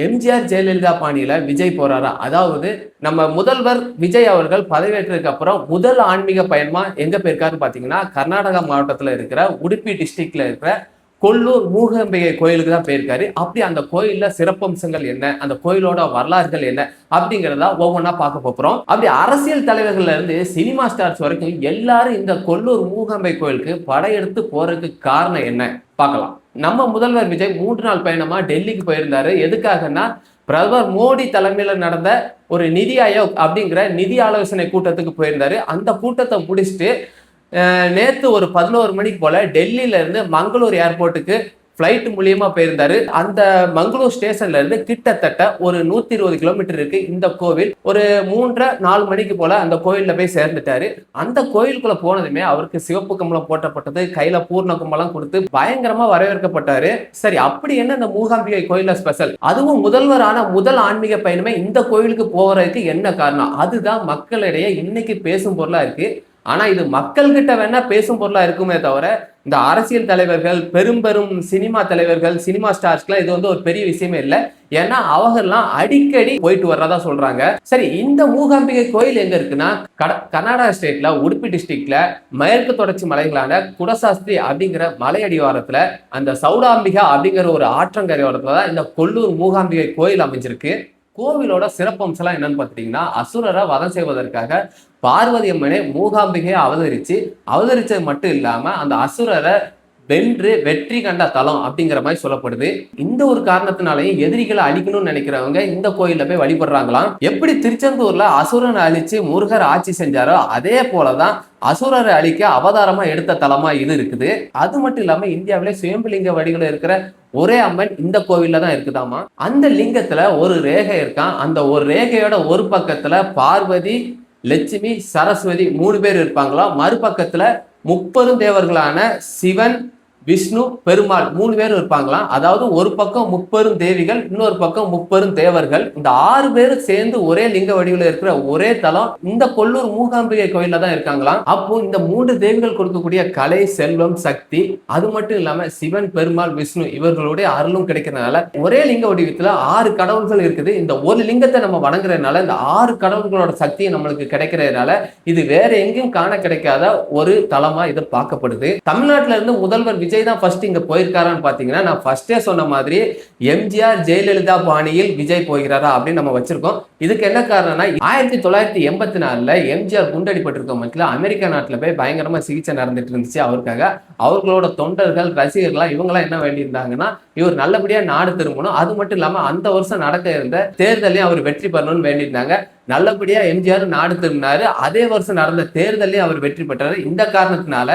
எம்ஜிஆர் ஜெயலலிதா பாணியில விஜய் போறாரா? அதாவது நம்ம முதல்வர் விஜய் அவர்கள் பதவியேற்றதுக்கு அப்புறம் முதல் ஆன்மீக பயணமா எங்க போயிருக்காருன்னு பாத்தீங்கன்னா, கர்நாடகா மாவட்டத்துல இருக்கிற உடுப்பி டிஸ்ட்ரிக்ட்ல இருக்கிற கொல்லூர் மூகாம்பிகை கோயிலுக்கு தான் போயிருக்காரு. அப்படி அந்த கோயில்ல சிறப்பம்சங்கள் என்ன, அந்த கோயிலோட வரலாறுகள் என்ன அப்படிங்கிறத ஒவ்வொன்றா பார்க்க போறோம். அப்படி அரசியல் தலைவர்கள்ல இருந்து சினிமா ஸ்டார்ஸ் வரைக்கும் எல்லாரும் இந்த கொல்லூர் மூகாம்பை கோயிலுக்கு படையெடுத்து போறதுக்கு காரணம் என்ன பார்க்கலாம். நம்ம முதல்வர் விஜய் 3 நாள் பயணமா டெல்லிக்கு போயிருந்தாரு. எதுக்காகன்னா, பிரதமர் மோடி தலைமையில நடந்த ஒரு நிதி ஆயோக் அப்படிங்கிற நிதி ஆலோசனை கூட்டத்துக்கு போயிருந்தாரு. அந்த கூட்டத்தை முடிச்சுட்டு நேத்து ஒரு 11 மணிக்கு போல டெல்லியில இருந்து மங்களூர் ஏர்போர்ட்டுக்கு பிளைட் மூலியமா போயிருந்தாரு. அந்த மங்களூர் ஸ்டேஷன்ல இருந்து கிட்டத்தட்ட ஒரு 120 கிலோமீட்டர் இருக்கு இந்த கோவில். ஒரு 3:30-4 மணிக்கு போல அந்த கோயில்ல போய் சேர்ந்துட்டாரு. அந்த கோயிலுக்குள்ள போனதுமே அவருக்கு சிவப்பு கம்பளம் போட்டப்பட்டது, கையில பூர்ண கும்பலம் கொடுத்து பயங்கரமா வரவேற்கப்பட்டாரு. சரி, அப்படி என்ன இந்த மூகாம்பிகை கோயில்ல ஸ்பெஷல்? அதுவும் முதல்வரான முதல் ஆன்மீக பயணமே இந்த கோயிலுக்கு போறதுக்கு என்ன காரணம்? அதுதான் மக்களிடையே இன்னைக்கு பேசும் பொருளா இருக்கு. ஆனா இது மக்கள் கிட்ட வேணா பேசும் பொருளா இருக்குமே தவிர, இந்த அரசியல் தலைவர்கள், பெரும் சினிமா தலைவர்கள், சினிமா ஸ்டார்ஸ்க்குலாம் இது வந்து ஒரு பெரிய விஷயமே இல்லை. ஏன்னா அவங்கெல்லாம் அடிக்கடி போயிட்டு வர்றதா சொல்றாங்க. சரி, இந்த மூகாம்பிகை கோயில் எங்க இருக்குன்னா, கர்நாடகா ஸ்டேட்ல உடுப்பி டிஸ்ட்ரிக்ட்ல மேற்கு தொடர்ச்சி மலைகளான குடசாஸ்திரி அப்படிங்கிற மலை அடிவாரத்துல அந்த சௌடாம்பிகா அப்படிங்கிற ஒரு ஆற்றங்கரையோரத்துல தான் இந்த கொல்லூர் மூகாம்பிகை கோயில் அமைஞ்சிருக்கு. கோவிலோட சிறப்பம்சம் என்னன்னு பாத்தீங்கன்னா, அசுரரை வதம் செய்வதற்காக பார்வதி அம்மனே மூகாம்பிகையை அவதரிச்சது மட்டும் இல்லாம அந்த அசுரரை வெற்றி கண்ட தலம் அப்படிங்கிற மாதிரி சொல்லப்படுது. இந்த ஒரு காரணத்தினாலையும் எதிரிகளை அழிக்கணும்னு நினைக்கிறவங்க இந்த கோயில்ல போய் வழிபடுறாங்களாம். எப்படி திருச்செந்தூர்ல அசுரனை அழிச்சு முருகர் ஆட்சி செஞ்சாரோ அதே போலதான் அசுரரை அழிக்க அவதாரமா எடுத்த தலமா இது இருக்குது. அது மட்டும் இல்லாம இந்தியாவிலே சுயம்புலிங்க வடிவில் இருக்கிற ஒரே அம்மன் இந்த கோவில்ல தான் இருக்குதாமா. அந்த லிங்கத்துல ஒரு ரேகை இருக்கான். அந்த ஒரு ரேகையோட ஒரு பக்கத்துல பார்வதி, லட்சுமி, சரஸ்வதி 3 பேர் இருப்பாங்களாம். மறுபக்கத்துல 30 தேவர்களான சிவன், விஷ்ணு, பெருமாள் 3 பேரும் இருப்பாங்களாம். அதாவது ஒரு பக்கம் 30 தேவிகள், இன்னொரு பக்கம் 30 தேவர்கள். இந்த 6 பேரும் சேர்ந்து ஒரே லிங்க வடிவில் இருக்கிற ஒரே தலம் இந்த கொல்லூர் மூகாம்பிகை கோயில்ல தான் இருக்காங்களாம். அப்போ இந்த 3 தேவிகள் கொடுக்கக்கூடிய கலை, செல்வம், சக்தி, அது மட்டும் இல்லாம சிவன், பெருமாள், விஷ்ணு இவர்களுடைய அருளும் கிடைக்கிறதுனால ஒரே லிங்க வடிவத்துல 6 கடவுள்கள் இருக்குது. இந்த ஒரு லிங்கத்தை நம்ம வணங்குறதுனால இந்த 6 கடவுள்களோட சக்தி நம்மளுக்கு கிடைக்கிறதுனால இது வேற எங்கேயும் காண கிடைக்காத ஒரு தலமா இது பார்க்கப்படுது. தமிழ்நாட்டில இருந்து முதல்வர் விஜய் தான் ஃபர்ஸ்ட் இங்க போயிருக்காரான்னு பாத்தீங்கன்னா, நான் ஃபர்ஸ்டே சொன்ன மாதிரி எம்ஜிஆர் ஜெயலலிதா பாணியில் விஜய் போகிறாரா அப்படின்னு நம்ம வச்சிருக்கோம். இதுக்கு என்ன காரணம்னா, 1984ல எம்ஜிஆர் குண்டடிப்பட்டிருக்க மத்தியில அமெரிக்கா நாட்டுல போய் பயங்கரமா சிகிச்சை நடந்துட்டு இருந்துச்சு அவருக்காக. அவர்களோட தொண்டர்கள், ரசிகர்கள் இவங்கெல்லாம் என்ன வேண்டியிருந்தாங்கன்னா, இவர் நல்லபடியா நாடு திரும்பணும், அது மட்டும் இல்லாம அந்த வருஷம் நடக்க இருந்த தேர்தலையும் அவர் வெற்றி பெறணும்னு வேண்டியிருந்தாங்க. நல்லபடியா எம்ஜிஆர் நாடு திரும்பினாரு. அதே வருஷம் நடந்த தேர்தலையும் அவர் வெற்றி பெற்றாரு. இந்த காரணத்தினால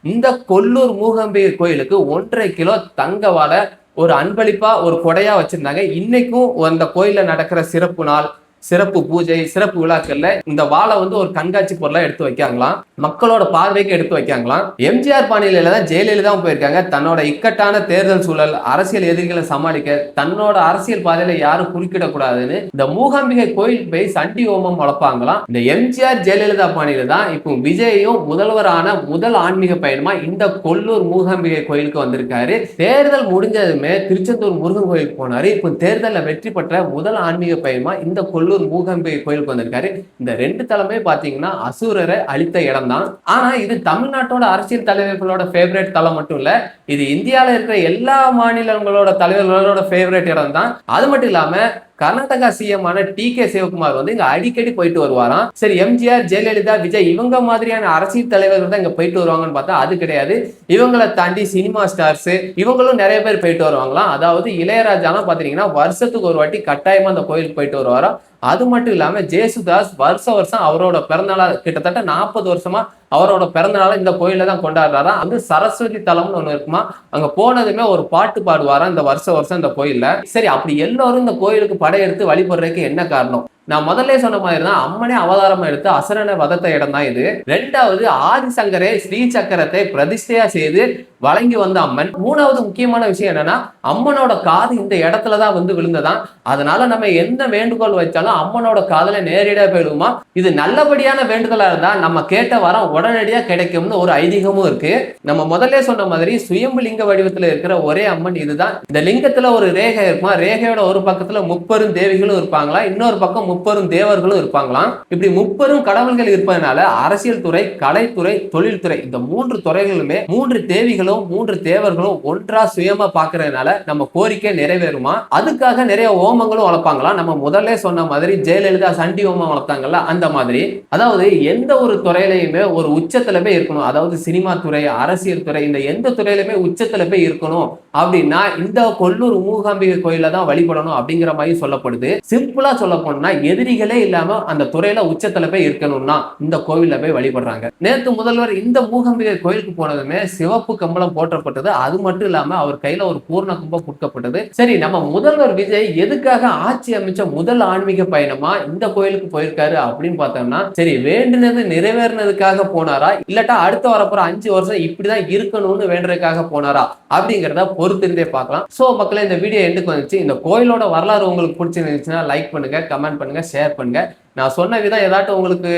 இந்த கொல்லூர் மூகாம்பிகை கோயிலுக்கு 1.5 கிலோ தங்க வாழை ஒரு அன்பளிப்பா ஒரு கொடையா வச்சிருந்தாங்க. இன்னைக்கும் அந்த கோயில்ல நடக்கிற சிறப்பு நாள், சிறப்பு பூஜை, சிறப்பு விழாக்கள்ல இந்த வாழை வந்து ஒரு கண்காட்சி பொருளா எடுத்து வைக்காங்களாம். மக்களோட பார்வைக்கு எடுத்து வைக்காங்களாம். எம்ஜிஆர் பாணியில தான் ஜெயலலிதாவும் போயிருக்காங்க. தன்னோட இக்கட்டான தேர்தல் சூழல், அரசியல் எதிரிகளை சமாளிக்க தன்னோட அரசியல் பாதையில யாரும் குறுக்கிடக்கூடாதுன்னு இந்த மூகாம்பிகை கோயில் போய் சண்டி ஹோமம் வளர்ப்பாங்களாம். இந்த எம்ஜிஆர் ஜெயலலிதா பாணியில தான் இப்போ விஜயும் முதல்வரான முதல் ஆன்மீக பயணமா இந்த கொல்லூர் மூகாம்பிகை கோயிலுக்கு வந்திருக்காரு. தேர்தல் முடிஞ்சதுமே திருச்செந்தூர் முருகன் கோயிலுக்கு போனாரு. இப்போ தேர்தலில் வெற்றி பெற்ற முதல் ஆன்மீக பயணமா இந்த கொல்லூர் மூகாம்பிகை கோயிலுக்கு வந்திருக்காரு. இந்த 2 தலமே பாத்தீங்கன்னா அசுரரை அழித்த இடம் தான். ஆனா இது தமிழ்நாட்டோட அரசியல் தலைவர்களோட ஃபேவரட் தலம் மட்டும் இல்ல, இது இந்தியாவில இருக்கிற எல்லா மாநிலங்களோட தலைவர்களோட ஃபேவரட் இடம் தான். அது மட்டும் இல்லாம கர்நாடகா சிஎம் ஆன டி.கே. சிவகுமார் வந்து இங்க அடிக்கடி போயிட்டு வருவாராம். சரி, எம்ஜிஆர், ஜெயலலிதா, விஜய் இவங்க மாதிரியான அரசியல் தலைவர்கள் தான் இங்க போயிட்டு வருவாங்கன்னு பார்த்தா அது கிடையாது. இவங்களை தாண்டி சினிமா ஸ்டார்ஸ் இவங்களும் நிறைய பேர் போயிட்டு வருவாங்களாம். அதாவது இளையராஜாலாம் பாத்தீங்கன்னா வருஷத்துக்கு ஒரு வாட்டி கட்டாயமா அந்த கோயிலுக்கு போயிட்டு வருவாராம். அது மட்டும் இல்லாம ஜேசுதாஸ் வருஷம் அவரோட பிறந்தநாள கிட்டத்தட்ட 40 வருஷமா அவரோட பிறந்தநாள இந்த கோயில தான் கொண்டாடுறாராம். அங்க சரஸ்வதி தலம்னு ஒண்ணு இருக்குமா, அங்க போனதுமே ஒரு பாட்டு பாடுவாராம் இந்த வருஷம் இந்த கோயில்ல. சரி, அப்படி எல்லாரும் இந்த கோயிலுக்கு படையெடுத்து வழிபடுறதுக்கு என்ன காரணம்? நான் முதல்ல சொன்ன மாதிரி தான் அம்மனே அவதாரமா எடுத்து அசுரனை வதத்த இடம் தான் இது. 2வது, ஆதிசங்கரே ஸ்ரீ சக்கரத்தை பிரதிஷ்டையா செய்து வழங்கி வந்த அம்மன். 3வது முக்கியமான விஷயம் என்னன்னா, அம்மனோட காது இந்த இடத்துலதான் வந்து விழுந்ததான். அதனால நம்ம எந்த வேண்டுகோள் வச்சாலும் அம்மனோட காதுல நேரடியா போயிடுமா. இது நல்லபடியான வேண்டுதலா இருந்தா நம்ம கேட்ட வரம் உடனடியா கிடைக்கும்னு ஒரு ஐதீகமும் இருக்கு. நம்ம முதல்ல சொன்ன மாதிரி சுயம்பு லிங்க வடிவத்துல இருக்கிற ஒரே அம்மன் இதுதான். இந்த லிங்கத்துல ஒரு ரேகை இருக்குமா, ரேகையோட ஒரு பக்கத்துல முப்பெரும் தேவிகளும் இருப்பாங்களா, இன்னொரு பக்கம் முப்பெரும் தேவர்களும் இருப்பாங்களாம். இப்படி முப்பெரும் கடவுள்கள் இருப்பதனால அரசியல் துறை, கலைத்துறை, தொழில்துறை இந்த 3 துறைகளுமே 3 தேவிகளும் 3 தேவர்களும் ஒன்றா சுயமா பாக்குறதுனால நம்ம கோரிக்கை நிறைவேறுமா. அதுக்காக நிறைய ஓமங்களும் வளர்ப்பாங்களாம். நம்ம முதல்ல சொன்ன மாதிரி ஜெயலலிதா சண்டி ஓமம் வளர்த்தாங்கல்ல, அந்த மாதிரி. அதாவது எந்த ஒரு துறையிலையுமே ஒரு உச்சத்துல போய் இருக்கணும். அதாவது சினிமா துறை, அரசியல் துறை, இந்த எந்த துறையிலுமே உச்சத்துல போய் இருக்கணும் அப்படின்னா இந்த கொல்லூர் மூகாம்பிகை கோயில தான் வழிபடணும் அப்படிங்கிற மாதிரி சொல்லப்படுது. சிம்பிளா சொல்ல போனா எதிரிகளே இல்லாம அந்த துறையில உச்சத்துல போய் இருக்கணும்னா இந்த கோவில்ல போய் வழிபடுறாங்க. நேத்து முதல்வர் இந்த மூகாம்பிகை கோயிலுக்கு போனதுமே சிவப்பு கம்பளம் போற்றப்பட்டது. அது மட்டும் இல்லாம அவர் கையில ஒரு பூர்ண கும்பம் கொடுக்கப்பட்டது. சரி, நம்ம முதல்வர் விஜய் எதுக்காக ஆட்சி அமைச்ச முதல் ஆன்மீக பயணமா இந்த கோயிலுக்கு போயிருக்காரு அப்படின்னு பார்த்தோம்னா, சரி வேண்டினது நிறைவேறினதுக்காக போனாரா, இல்லட்டா அடுத்த வரப்போற 5 வருஷம் இப்படிதான் இருக்கணும்னு வேண்டதுக்காக போனாரா அப்படிங்கிறத பொறுத்திருந்தே பார்க்கலாம். சோ மக்களே, இந்த வீடியோ எண்டுக்கு வந்துச்சு. இந்த கோயிலோட வரலாறு உங்களுக்கு பிடிச்சிருந்துச்சுன்னா லைக் பண்ணுங்க, கமெண்ட் பண்ணுங்க, ஷேர் பண்ணுங்க. நான் சொன்ன விதம் ஏதாட்டும் உங்களுக்கு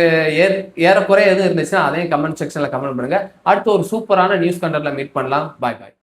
ஏறக்குறைய எதுவும் இருந்துச்சுன்னா அதையும் கமெண்ட் செக்ஷன்ல கமெண்ட் பண்ணுங்க. அடுத்து ஒரு சூப்பரான நியூஸ் கண்டென்ட்ல மீட் பண்ணலாம். பாய் பாய்.